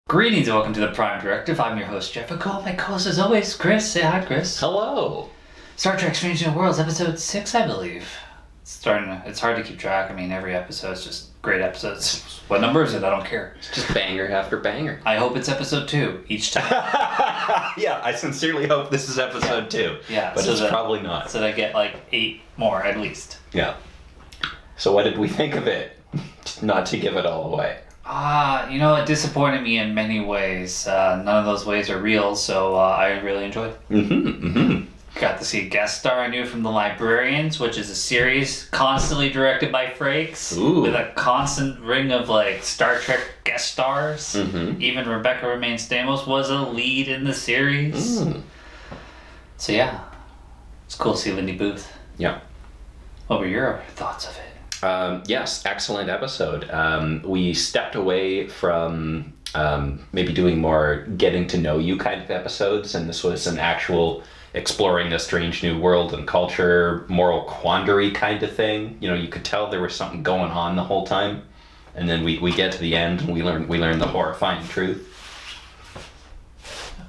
Greetings and welcome to the Prime Directive. I'm your host, Jeff. My co-host as always, Chris. Say hi, Chris. Hello. Star Trek Strange New Worlds, episode 6, I believe. It's hard to keep track. I mean, every episode's just great episodes. What number is it? I don't care. It's just banger after banger. I hope it's episode 2 each time. Yeah, I sincerely hope this is episode 2. Yeah. But it's probably not. So they get like 8 more at least. Yeah. So what did we think of it? Not to give it all away. It disappointed me in many ways. None of those ways are real, so I really enjoyed it. Got to see a guest star I knew from The Librarians, which is a series constantly directed by Frakes, with a constant ring of like Star Trek guest stars. Even Rebecca Romijn Stamos was a lead in the series. So yeah, it's cool to see Lindy Booth. Yeah. What were your thoughts of it? Yes, excellent episode. We stepped away from maybe doing more getting to know you kind of episodes, and this was an actual exploring a strange new world and culture, moral quandary kind of thing. You know, you could tell there was something going on the whole time, and then we get to the end and we learn the horrifying truth.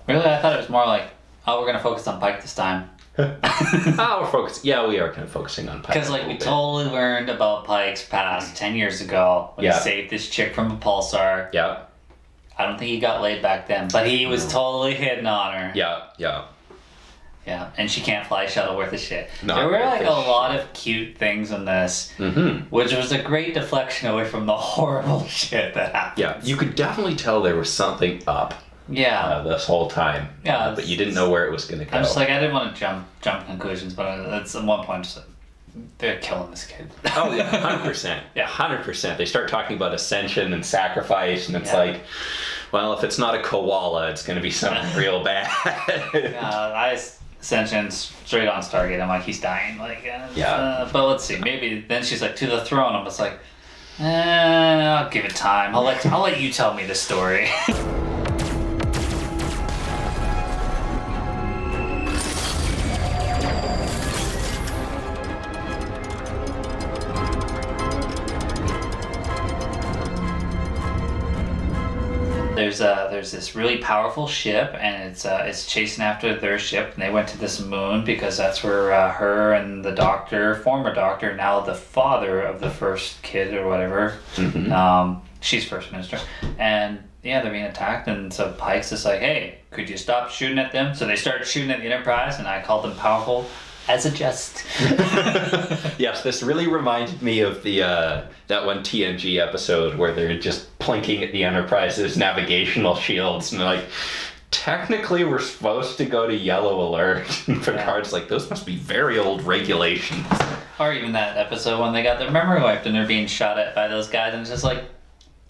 Really, I thought it was more like, we're gonna focus on Pike this time. We're focused. Yeah, we are kind of focusing on Pike. Because we totally learned about Pike's past 10 years ago when he saved this chick from a pulsar. Yeah. I don't think he got laid back then, but he was totally hitting on her. Yeah. Yeah, and she can't fly shuttle worth a shit. Not there were like a shit. lot of cute things in this, which was a great deflection away from the horrible shit that happened. Yeah, you could definitely tell there was something up. Yeah. This whole time. Yeah. But you didn't know where it was going to go. I'm just like, I didn't want to jump conclusions, but at one point, just like, they're killing this kid. Oh yeah, 100%. Yeah, 100%. They start talking about ascension and sacrifice, and it's like, well, if it's not a koala, it's going to be something real bad. Ascension straight on Stargate. I'm like, he's dying. But let's see. Maybe then she's like, to the throne. I'm just like, I'll give it time. I'll let you tell me the story. There's this really powerful ship, and it's chasing after their ship, and they went to this moon because that's where her and the doctor, former doctor, now the father of the first kid or whatever, she's first minister, and they're being attacked, and so Pike's just like, hey, could you stop shooting at them? So they start shooting at the Enterprise, and I called them powerful as a jest. Yes, this really reminded me of the that one TNG episode where they're just plinking at the Enterprise's navigational shields, and they're like, technically we're supposed to go to yellow alert. And Picard's like, those must be very old regulations. Or even that episode when they got their memory wiped and they're being shot at by those guys, and it's just like,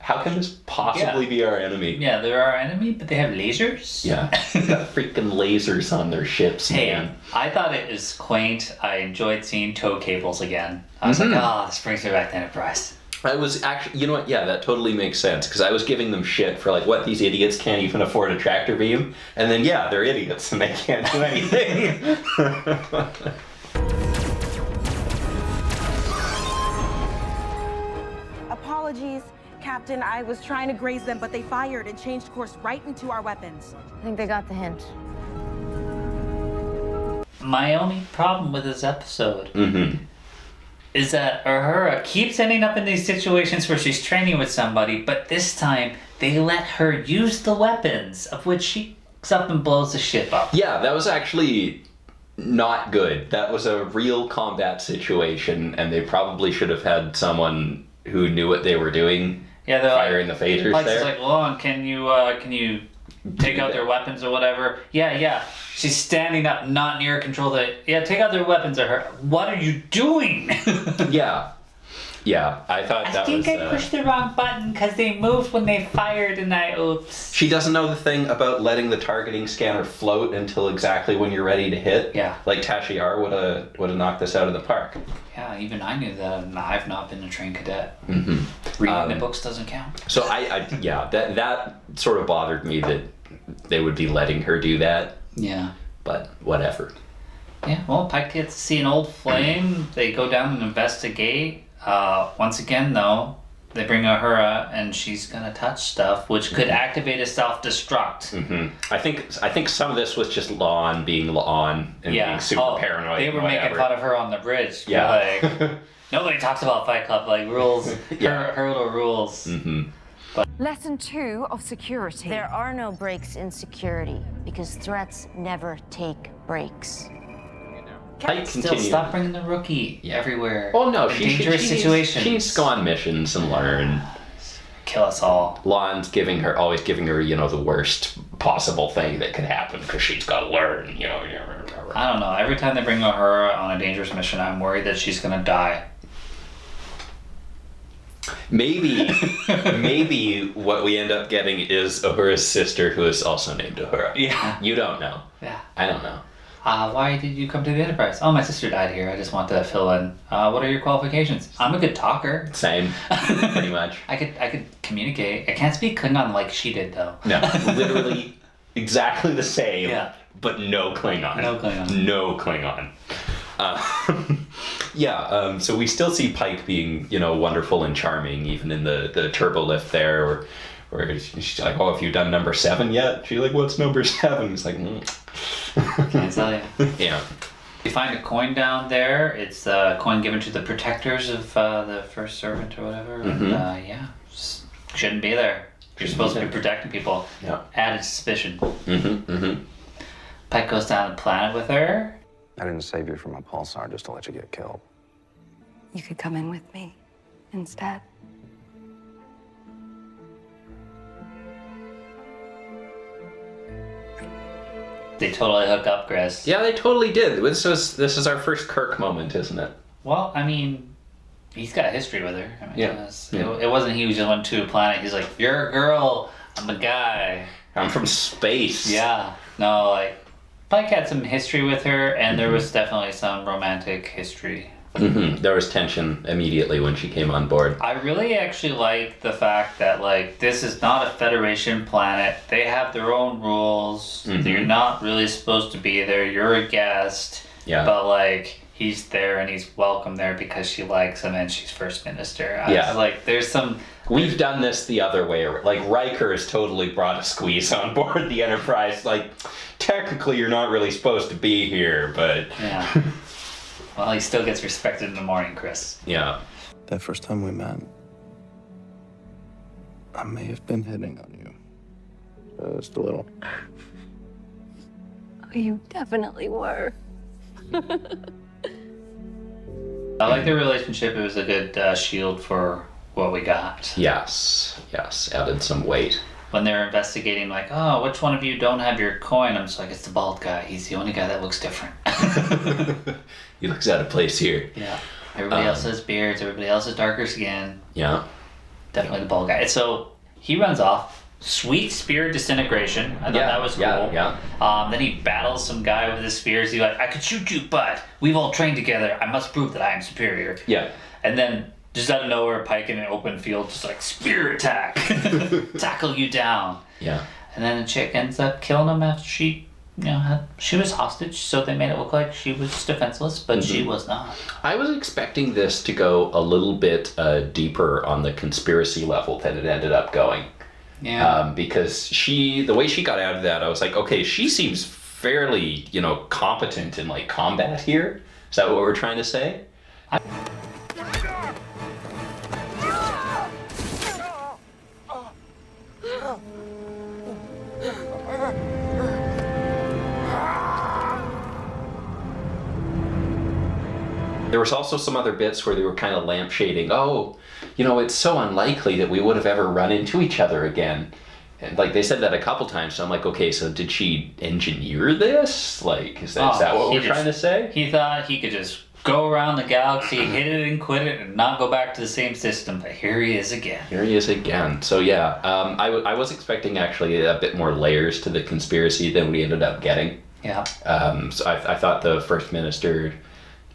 how can this possibly be our enemy? Yeah, they're our enemy, but they have lasers? Yeah, they got freaking lasers on their ships, man. I thought it was quaint. I enjoyed seeing tow cables again. I was like, this brings me back to Enterprise. I was actually, you know what, yeah, that totally makes sense, because I was giving them shit for like, what, these idiots can't even afford a tractor beam? And then, they're idiots and they can't do anything. Apologies, Captain. I was trying to graze them, but they fired and changed course right into our weapons. I think they got the hint. My only problem with this episode is that Uhura keeps ending up in these situations where she's training with somebody, but this time they let her use the weapons, of which she goes up and blows the ship up. Yeah, that was actually not good. That was a real combat situation, and they probably should have had someone who knew what they were doing. Yeah, they're firing the phasers Pike's there. like, Lon, can you take out their weapons or whatever? Yeah. She's standing up, not near control. Take out their weapons or her. What are you doing? Yeah, I thought that was... I think I pushed the wrong button because they moved when they fired and oops. She doesn't know the thing about letting the targeting scanner float until exactly when you're ready to hit. Yeah. Like Tasha Yar would have knocked this out of the park. Yeah, even I knew that, and I've not been a trained cadet. Reading the books doesn't count. So that sort of bothered me that they would be letting her do that. Yeah. But whatever. Yeah, well, Pike gets to see an old flame. They go down and investigate. Once again, though, they bring Uhura, and she's gonna touch stuff, which could activate a self-destruct. I think some of this was just Lon being Lon and being super paranoid. They were making fun of her on the bridge. Yeah. Like, nobody talks about Fight Club, like rules, her little rules. Lesson 2 of security. There are no breaks in security because threats never take breaks. Pike Still, continued. stop bringing the rookie everywhere. Oh no, dangerous situations. She needs to go on missions and learn. Kill us all. Lon's always giving her, the worst possible thing that could happen because she's got to learn, I don't know. Every time they bring Uhura on a dangerous mission, I'm worried that she's gonna die. Maybe what we end up getting is Uhura's sister, who is also named Uhura. Yeah. You don't know. Yeah. I don't know. Why did you come to the Enterprise? Oh, my sister died here. I just want to fill in. What are your qualifications? I'm a good talker. Same, pretty much. I could communicate. I can't speak Klingon like she did, though. No, literally exactly the same. Yeah. But no Klingon. No Klingon. No Klingon. So we still see Pike being, wonderful and charming, even in the turbo lift there, where she's like, oh, have you done number 7 yet? She's like, what's number 7? He's like, Can't tell you. Yeah. You find a coin down there. It's a coin given to the protectors of the first servant or whatever. And shouldn't be there. You're supposed to be protecting people. Yeah. Added suspicion. Pike goes down the planet with her. I didn't save you from a pulsar just to let you get killed. You could come in with me instead. They totally hook up, Chris. Yeah, they totally did. This is our first Kirk moment, isn't it? Well, I mean, he's got a history with her. I mean, Yeah. It wasn't he who just went to a planet. He's like, you're a girl, I'm a guy. I'm from space. Yeah. No, like, Pike had some history with her, and there was definitely some romantic history. There was tension immediately when she came on board. I really actually like the fact that, like, this is not a Federation planet. They have their own rules. You're not really supposed to be there. You're a guest. Yeah. But, like, he's there and he's welcome there because she likes him and she's First Minister. I was like, there's some... We've done this the other way. Like, Riker has totally brought a squeeze on board the Enterprise. Like, technically you're not really supposed to be here, but... Yeah. Well, he still gets respected in the morning, Chris. Yeah. That first time we met, I may have been hitting on you. Just a little. Oh, you definitely were. I like their relationship. It was a good shield for what we got. Yes. Added some weight. When they're investigating, like, oh, which one of you don't have your coin? I'm just like, it's the bald guy. He's the only guy that looks different. He looks out of place here. Yeah. Everybody else has beards. Everybody else has darker skin. Yeah. Definitely the bald guy. So he runs off. Sweet spear disintegration. I thought that was cool. Yeah. Then he battles some guy with his spears. He's like, I could shoot you, but we've all trained together. I must prove that I am superior. Yeah. And then just out of nowhere, Pike in an open field, just like, spear attack. Tackle you down. Yeah. And then the chick ends up killing him after she, she was hostage, so they made it look like she was defenseless, but she was not. I was expecting this to go a little bit deeper on the conspiracy level than it ended up going. Yeah. Because the way she got out of that, I was like, okay, she seems fairly, competent in like combat here. Is that what we're trying to say? There was also some other bits where they were kind of lampshading, it's so unlikely that we would have ever run into each other again. And like they said that a couple times, so I'm like, okay, so did she engineer this? Like, is that what we're trying to say? He thought he could just go around the galaxy, hit it and quit it, and not go back to the same system, but here he is again. So yeah, I was expecting actually a bit more layers to the conspiracy than we ended up getting. Yeah. So I thought the First Minister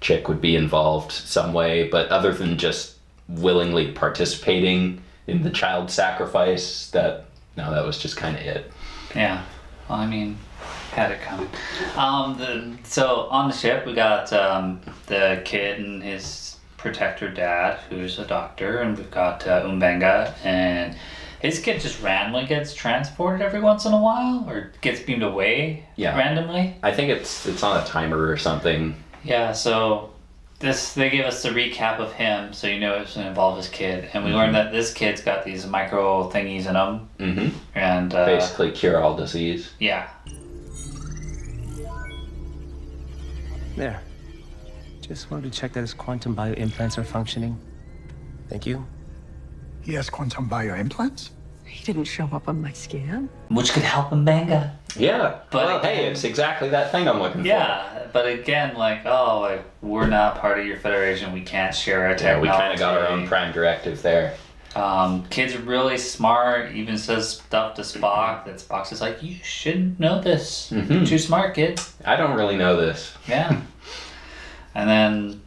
chick would be involved some way, but other than just willingly participating in the child sacrifice, that was just kind of it. Yeah. Well, I mean, had it coming. So on the ship we got the kid and his protect her dad, who's a doctor, and we've got Umbenga, and his kid just randomly gets transported every once in a while, or gets beamed away randomly. I think it's on a timer or something. Yeah, so they gave us the recap of him, so you know it's going to involve his kid, and we learned that this kid's got these micro thingies in him, and basically cure all disease. Yeah. There. Just wanted to check that his quantum bioimplants are functioning. Thank you. He has quantum bioimplants? He didn't show up on my scan. Which could help Umbenga. Yeah, but well, hey, it's exactly that thing I'm looking for. Yeah, but again, we're not part of your federation. We can't share our technology. Yeah, we kind of got our own prime directive there. Kid's really smart. Even says stuff to Spock that Spock's just like, you shouldn't know this. You're too smart, kid. I don't really know this. Yeah. And then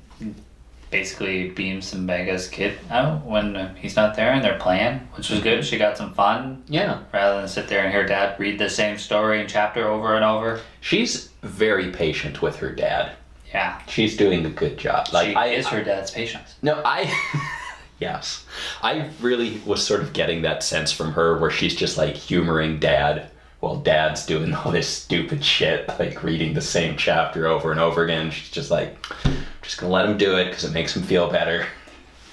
basically beams Umbenga's kid out when he's not there, and they're playing, which was good. She got some fun. Yeah. Rather than sit there and hear dad read the same story and chapter over and over. She's very patient with her dad. Yeah. She's doing a good job. She is her dad's patience. No, yes. I really was sort of getting that sense from her where she's just like humoring dad while dad's doing all this stupid shit, like reading the same chapter over and over again. She's just like, I'm just gonna let him do it because it makes him feel better.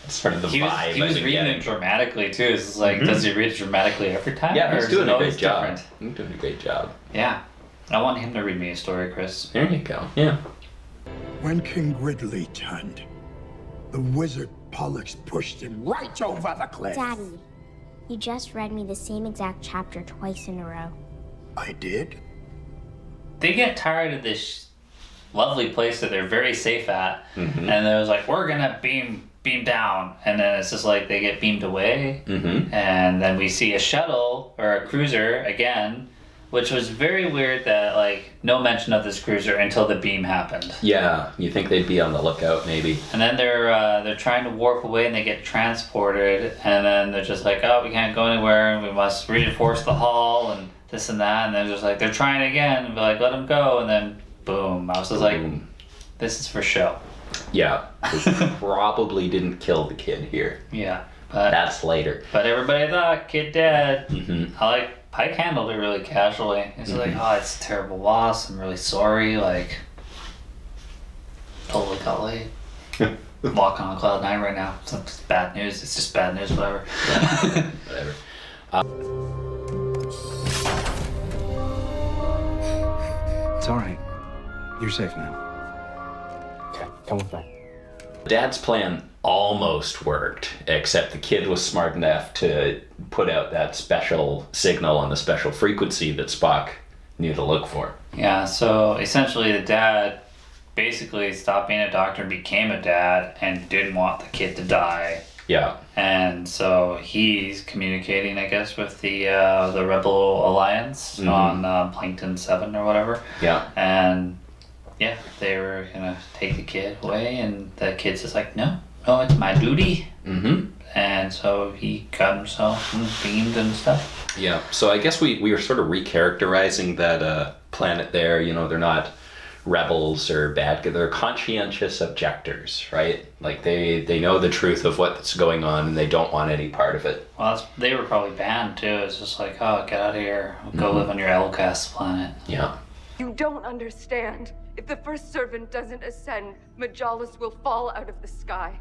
That's sort of the vibe. He was reading it dramatically too. It's like, does he read it dramatically every time? Yeah, he's doing a great job. Different? He's doing a great job. Yeah. I want him to read me a story, Chris. There you go. Yeah. When King Gridley turned, the wizard Pollux pushed him right over the cliff. Daddy, you just read me the same exact chapter twice in a row. I did? They get tired of this lovely place that they're very safe at, and they was like, we're gonna beam down, and then it's just like they get beamed away, and then we see a shuttle or a cruiser again, which was very weird that like no mention of this cruiser until the beam happened. Yeah, you think they'd be on the lookout maybe. And then they're trying to warp away and they get transported, and then they're just like, oh, we can't go anywhere, and we must reinforce the hull and this and that, and they're just like, they're trying again, and be like, let them go, and then boom. I was just like, this is for show. Yeah, they probably didn't kill the kid here. Yeah, but that's later. But everybody thought kid dead. I like Pike handled it really casually. He's like, oh, it's a terrible loss. I'm really sorry. Like, totally got laid. Walking on cloud 9 right now. It's bad news. It's just bad news. Whatever. Yeah. Whatever. It's all right. You're safe now. Okay, come with me. Dad's plan almost worked, except the kid was smart enough to put out that special signal on the special frequency that Spock knew to look for. Yeah, so essentially the dad basically stopped being a doctor and became a dad and didn't want the kid to die. Yeah. And so he's communicating, I guess, with the Rebel Alliance on Plankton 7 or whatever. Yeah. And yeah, they were gonna take the kid away, and the kid's just like, no, it's my duty. And so he got himself beamed and stuff. Yeah, so I guess we were sort of recharacterizing that planet there. You know, they're not rebels or bad guys, they're conscientious objectors, right? Like they know the truth of what's going on and they don't want any part of it. Well, they were probably banned too. It's just like, oh, get out of here. Go live on your Elcast planet. Yeah. You don't understand. If the first servant doesn't ascend, Majalis will fall out of the sky.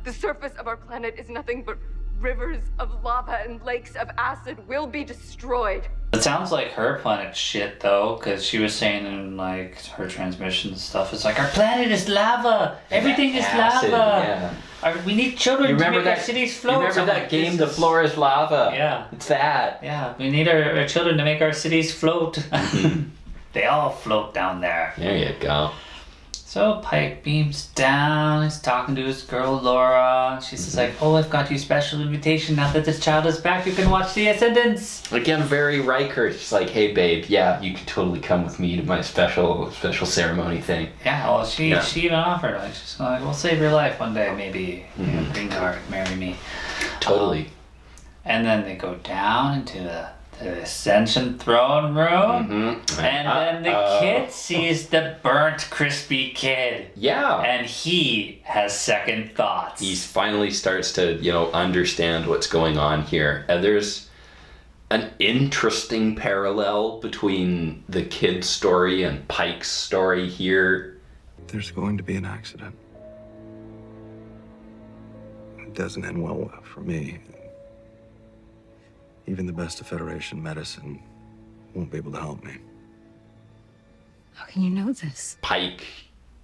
The surface of our planet is nothing but rivers of lava and lakes of acid will be destroyed. It sounds like her planet's shit though, because she was saying in like her transmission stuff, it's like, our planet is lava. Everything is acid, lava. Yeah. We need children to make our cities float. You remember that game, The Floor is Lava? Yeah. It's that. Yeah, we need our children to make our cities float. They all float down there. There you go. So Pike beams down, he's talking to his girl Laura. She's just like, oh, I've got you a special invitation. Now that this child is back, you can watch The Ascendants. Again, very Riker. She's like, hey babe, yeah, you can totally come with me to my special ceremony thing. Yeah, well, she even offered, like, she's like, we'll save your life one day, maybe. Green card, marry me. Totally. And then they go down into the the Ascension throne room, and then the kid sees the burnt, crispy kid. Yeah. And he has second thoughts. He finally starts to, understand what's going on here. And there's an interesting parallel between the kid's story and Pike's story here. There's going to be an accident. It doesn't end well for me. Even the best of Federation medicine won't be able to help me. How can you know this? Pike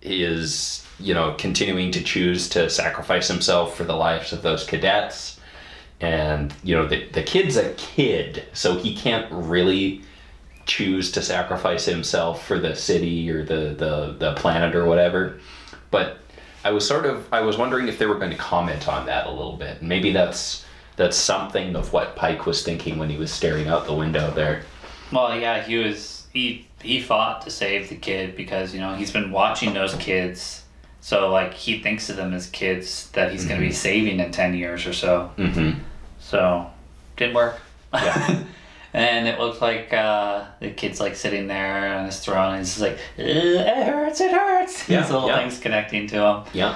is, continuing to choose to sacrifice himself for the lives of those cadets. And, the kid's a kid, so he can't really choose to sacrifice himself for the city or the planet or whatever. But I was wondering if they were going to comment on that a little bit. Maybe that's something of what Pike was thinking when he was staring out the window there. Well, yeah, he fought to save the kid because, he's been watching those kids. So, he thinks of them as kids that he's going to be saving in 10 years or so. Mm-hmm. So, didn't work. Yeah. And it looked like the kid's, sitting there on his throne, and he's just like, it hurts. Yeah, These little things connecting to him. Yeah.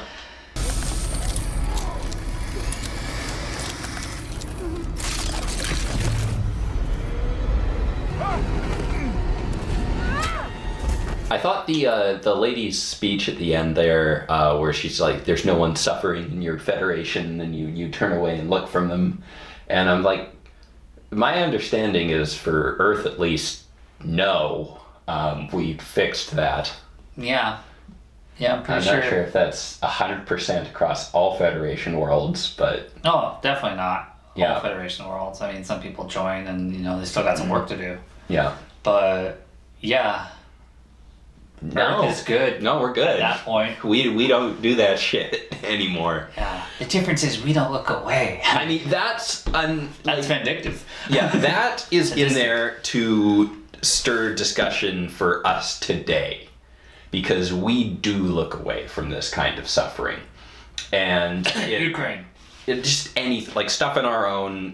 I thought the lady's speech at the end there, where she's like, "There's no one suffering in your Federation," and you turn away and look from them, and I'm like, my understanding is for Earth at least, no, we fixed that. Yeah, I'm pretty sure. I'm not sure if that's 100% across all Federation worlds, but no, definitely not Yeah. all Federation worlds. I mean, some people join, and they still got some work to do. yeah. But yeah. No, Earth is good. No, we're good. At that point. We don't do that shit anymore. Yeah. The difference is we don't look away. I mean, that's vindictive. Yeah, that is in there to stir discussion for us today, because we do look away from this kind of suffering, and Ukraine. It just anything stuff in our own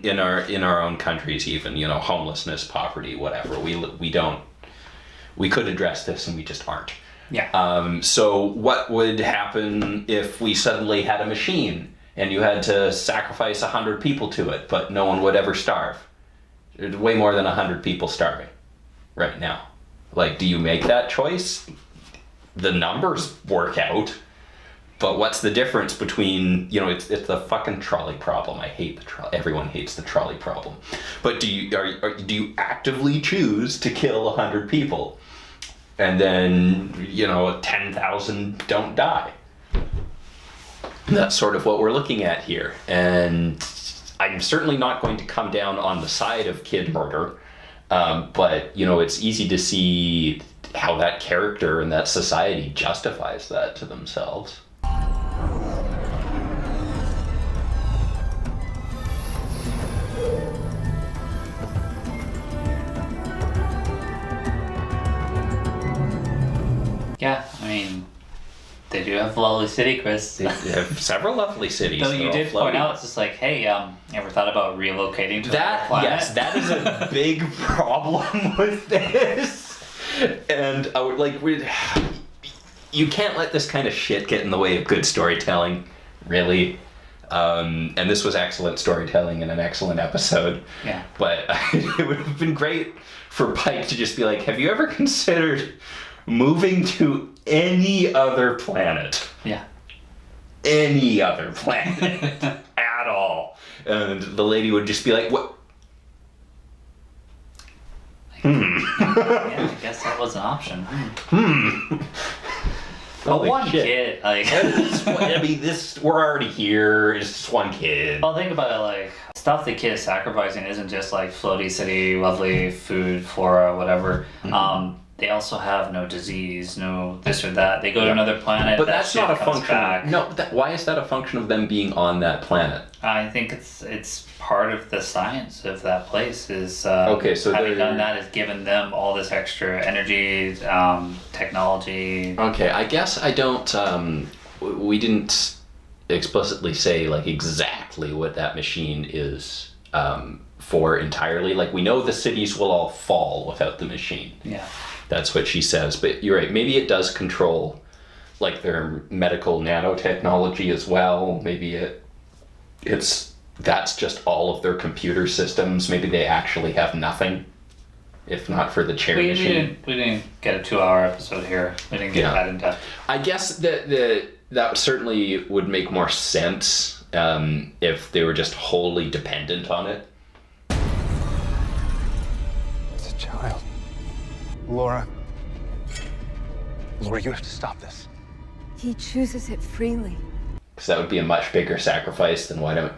countries, even homelessness, poverty, whatever. We could address this, and we just aren't. Yeah. So what would happen if we suddenly had a machine and you had to sacrifice 100 people to it, but no one would ever starve? There's way more than 100 people starving right now. Do you make that choice? The numbers work out, but what's the difference between, it's the fucking trolley problem. I hate the trolley. Everyone hates the trolley problem. But do you actively choose to kill 100 people? And then, 10,000 don't die. That's sort of what we're looking at here. And I'm certainly not going to come down on the side of kid murder. But, it's easy to see how that character and that society justifies that to themselves. Yeah, I mean, they do have a lovely city, Chris. They have several lovely cities. Though you did point out, it's just hey, ever thought about relocating to another planet? Yes, that is a big problem with this. And you can't let this kind of shit get in the way of good storytelling, really. And this was excellent storytelling and an excellent episode. Yeah. But it would have been great for Pike to just be like, have you ever considered moving to any other planet? Yeah. Any other planet at all. And the lady would just be like, what? Yeah, I guess that was an option. But one kid, we're already here. It's just one kid. Well, think about it, stuff the kid is sacrificing isn't just floaty city, lovely food, flora, whatever. Mm-hmm. They also have no disease, no this or that. They go to another planet. But that that's not a function. Back. No, why is that a function of them being on that planet? I think it's part of the science of that place. Is okay, so having done that has given them all this extra energy, technology. Okay, I guess I don't. We didn't explicitly say exactly what that machine is for entirely. Like, we know the cities will all fall without the machine. Yeah. That's what she says. But you're right. Maybe it does control, like, their medical nanotechnology as well. Maybe that's just all of their computer systems. Maybe they actually have nothing, if not for the chair machine. We didn't get a 2-hour episode here. We didn't get that in depth. I guess that certainly would make more sense if they were just wholly dependent on it. It's a child. Laura, you have to stop this. He chooses it freely. Because that would be a much bigger sacrifice than why don't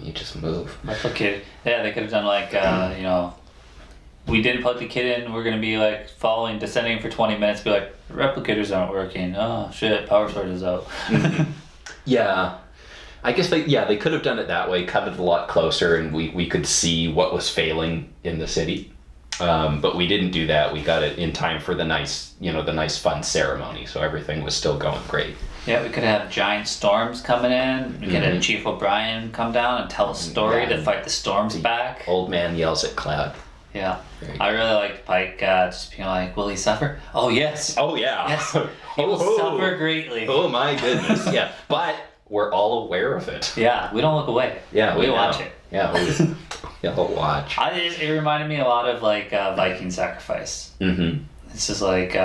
you just move? Little kid. Yeah, they could have done like, you know, we didn't put the kid in, we're going to be like descending for 20 minutes, be like, replicators aren't working. Oh shit, power sword is out. Yeah. I guess they could have done it that way, cut it a lot closer, and we could see what was failing in the city. But we didn't do that. We got it in time for the nice fun ceremony, so everything was still going great. Yeah, we could have giant storms coming in. We could have Chief O'Brien come down and tell a story to fight the storms back. Old man yells at cloud. Yeah. I really liked Pike just being like, will he suffer? Oh, yes. Oh, yeah. Yes. He will suffer greatly. Oh, my goodness. Yeah. But we're all aware of it. Yeah, we don't look away. Yeah, we watch it. Yeah, we'll watch. It reminded me a lot of like Viking Sacrifice. Mm-hmm. It's just like,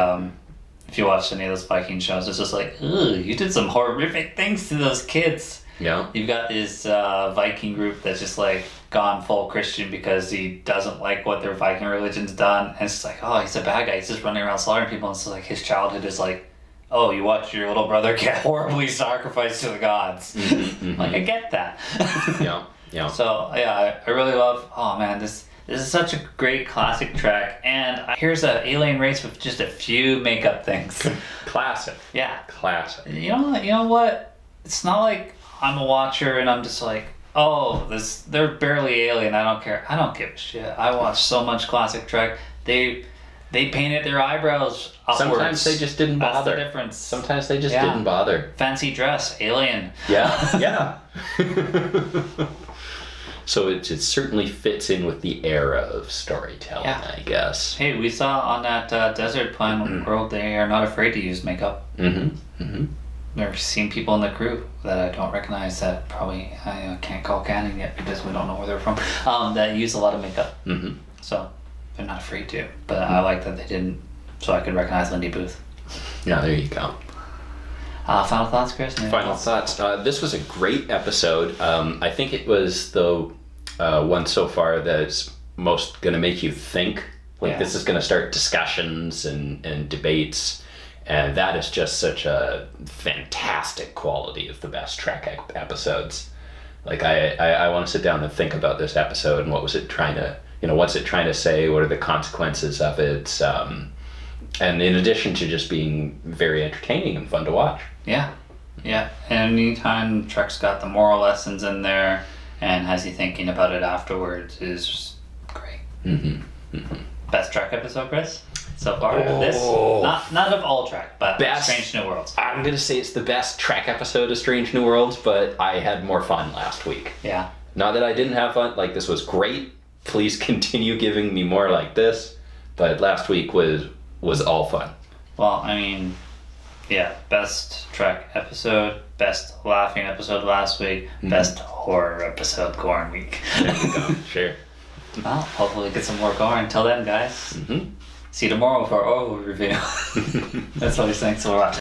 if you watch any of those Viking shows, it's just like, ugh, you did some horrific things to those kids. Yeah. You've got this Viking group that's just like gone full Christian because he doesn't like what their Viking religion's done. And it's just like, oh, he's a bad guy. He's just running around slaughtering people. And it's like his childhood is like, oh, you watched your little brother get horribly sacrificed to the gods. Mm-hmm. Like, I get that. Yeah. So, yeah, I really love, oh man, this is such a great classic track. And here's an alien race with just a few makeup things. Classic. Yeah. Classic. You know what? It's not like I'm a watcher and I'm just like, oh, they're barely alien. I don't care. I don't give a shit. I watch so much classic Trek. They painted their eyebrows upwards. Sometimes they just didn't bother. That's the difference. Sometimes they just didn't bother. Fancy dress, alien. Yeah. So it certainly fits in with the era of storytelling, I guess. Hey, we saw on that desert planet world, they are not afraid to use makeup. Mm-hmm. Mm-hmm. There's seen people in the crew that I don't recognize that probably I can't call canon yet because we don't know where they're from, that use a lot of makeup. Mm-hmm. So they're not afraid to. But I like that they didn't, so I could recognize Lindy Booth. Yeah, there you go. Final thoughts, Chris? Final thoughts. This was a great episode. I think it was the one so far that's most going to make you think. This is going to start discussions and debates. And that is just such a fantastic quality of the best Trek episodes. Like, I want to sit down and think about this episode and what was it trying to, what's it trying to say? What are the consequences of it? And in addition to just being very entertaining and fun to watch. Yeah. And anytime Trek's got the moral lessons in there and has you thinking about it afterwards is just great. Mm-hmm. Mm-hmm. Best Trek episode, Chris? So far, this not of all Trek, but best, Strange New Worlds. I'm gonna say it's the best Trek episode of Strange New Worlds, but I had more fun last week. Yeah. Not that I didn't have fun. Like, this was great. Please continue giving me more like this. But last week was all fun. Well, I mean, yeah, best Trek episode, best laughing episode last week, best horror episode Gorn week. There you go. Sure. Well, hopefully get some more Gorn. Until then, guys. Mm-hmm. See you tomorrow for our overview. That's all he's saying. So we're watching.